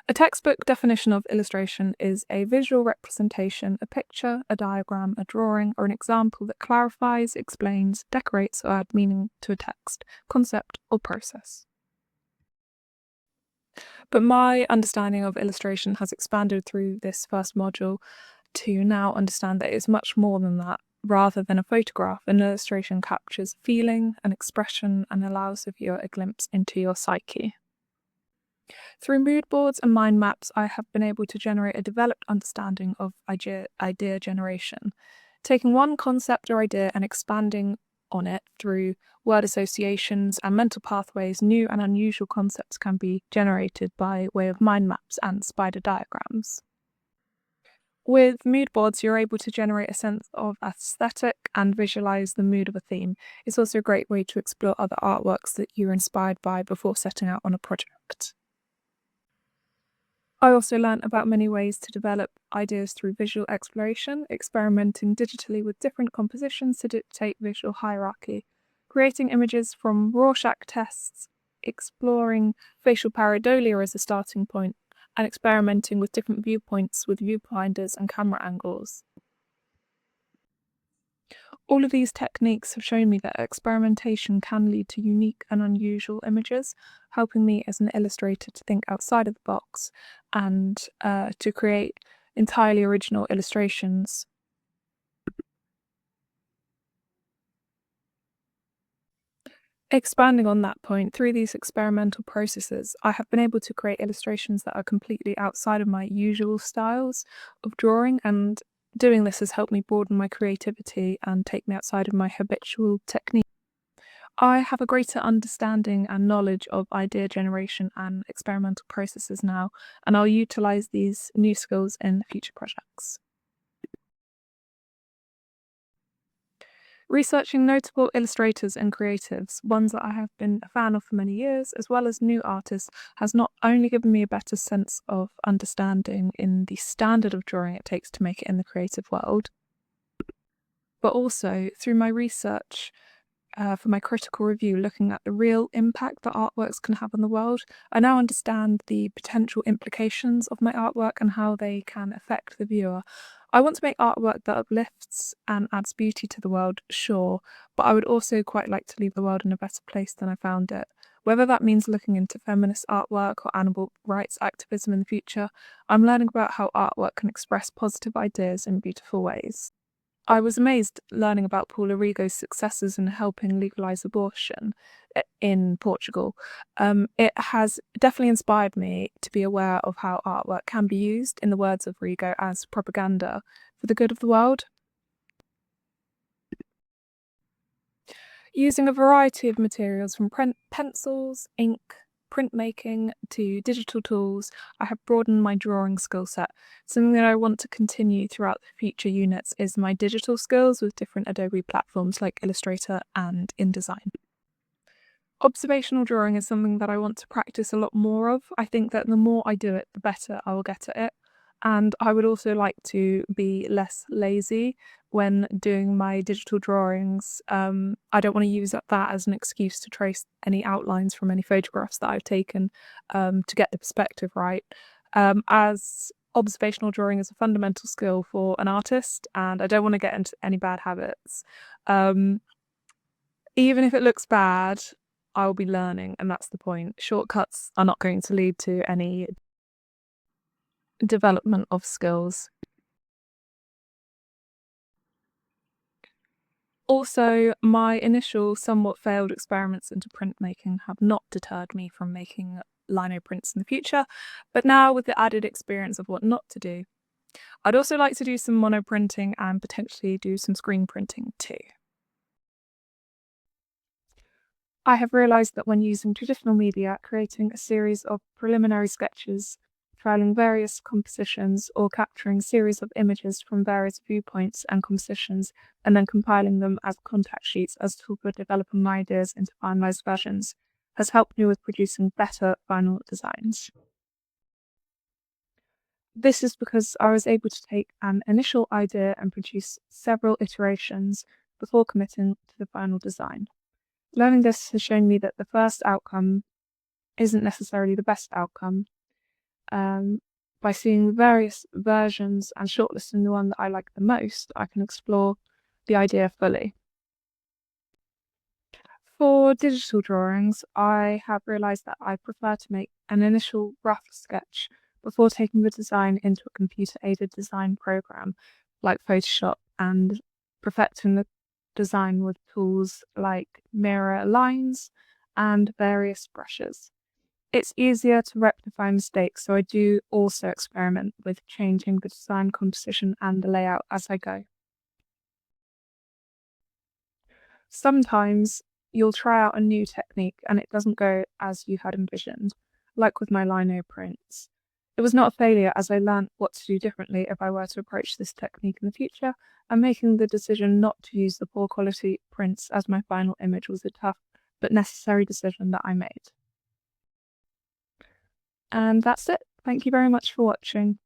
A textbook definition of illustration is a visual representation, a picture, a diagram, a drawing, or an example that clarifies, explains, decorates, or adds meaning to a text, concept, or process. But my understanding of illustration has expanded through this first module to now understand that it's much more than that. Rather than a photograph, an illustration captures feeling, an expression, and allows the viewer a glimpse into your psyche. Through mood boards and mind maps, I have been able to generate a developed understanding of idea generation, taking one concept or idea and expanding on it through word associations and mental pathways. New and unusual concepts can be generated by way of mind maps and spider diagrams. With mood boards, you're able to generate a sense of aesthetic and visualize the mood of a theme. It's also a great way to explore other artworks that you're inspired by before setting out on a project. I also learnt about many ways to develop ideas through visual exploration, experimenting digitally with different compositions to dictate visual hierarchy, creating images from Rorschach tests, exploring facial pareidolia as a starting point, and experimenting with different viewpoints with viewfinders and camera angles. All of these techniques have shown me that experimentation can lead to unique and unusual images, helping me as an illustrator to think outside of the box and to create entirely original illustrations. Expanding on that point, through these experimental processes, I have been able to create illustrations that are completely outside of my usual styles of drawing, and doing this has helped me broaden my creativity and take me outside of my habitual technique. I have a greater understanding and knowledge of idea generation and experimental processes now, and I'll utilize these new skills in future projects. Researching notable illustrators and creatives, ones that I have been a fan of for many years, as well as new artists, has not only given me a better sense of understanding in the standard of drawing it takes to make it in the creative world, but also through my research for my critical review, looking at the real impact that artworks can have on the world. I now understand the potential implications of my artwork and how they can affect the viewer. I want to make artwork that uplifts and adds beauty to the world, sure, but I would also quite like to leave the world in a better place than I found it. Whether that means looking into feminist artwork or animal rights activism in the future, I'm learning about how artwork can express positive ideas in beautiful ways. I was amazed learning about Paula Rigo's successes in helping legalise abortion in Portugal. It has definitely inspired me to be aware of how artwork can be used, in the words of Rigo, as propaganda for the good of the world. Using a variety of materials from pencils, ink, printmaking to digital tools, I have broadened my drawing skill set. Something that I want to continue throughout the future units is my digital skills with different Adobe platforms like Illustrator and InDesign. Observational drawing is something that I want to practice a lot more of. I think that the more I do it, the better I will get at it. And I would also like to be less lazy when doing my digital drawings. I don't want to use that as an excuse to trace any outlines from any photographs that I've taken to get the perspective right. As observational drawing is a fundamental skill for an artist, and I don't want to get into any bad habits. Even if it looks bad, I will be learning, and that's the point. Shortcuts are not going to lead to any development of skills. Also, my initial somewhat failed experiments into printmaking have not deterred me from making lino prints in the future, but now with the added experience of what not to do, I'd also like to do some mono printing and potentially do some screen printing too. I have realised that when using traditional media, creating a series of preliminary sketches, trialing various compositions, or capturing a series of images from various viewpoints and compositions, and then compiling them as contact sheets as a tool for developing my ideas into finalised versions, has helped me with producing better final designs. This is because I was able to take an initial idea and produce several iterations before committing to the final design. Learning this has shown me that the first outcome isn't necessarily the best outcome. By seeing various versions and shortlisting the one that I like the most, I can explore the idea fully. For digital drawings, I have realized that I prefer to make an initial rough sketch before taking the design into a computer-aided design program like Photoshop and perfecting the design with tools like Mira lines and various brushes. It's easier to rectify mistakes, so I do also experiment with changing the design composition and the layout as I go. Sometimes you'll try out a new technique and it doesn't go as you had envisioned, like with my lino prints. It was not a failure as I learned what to do differently if I were to approach this technique in the future, and making the decision not to use the poor quality prints as my final image was a tough but necessary decision that I made. And that's it. Thank you very much for watching.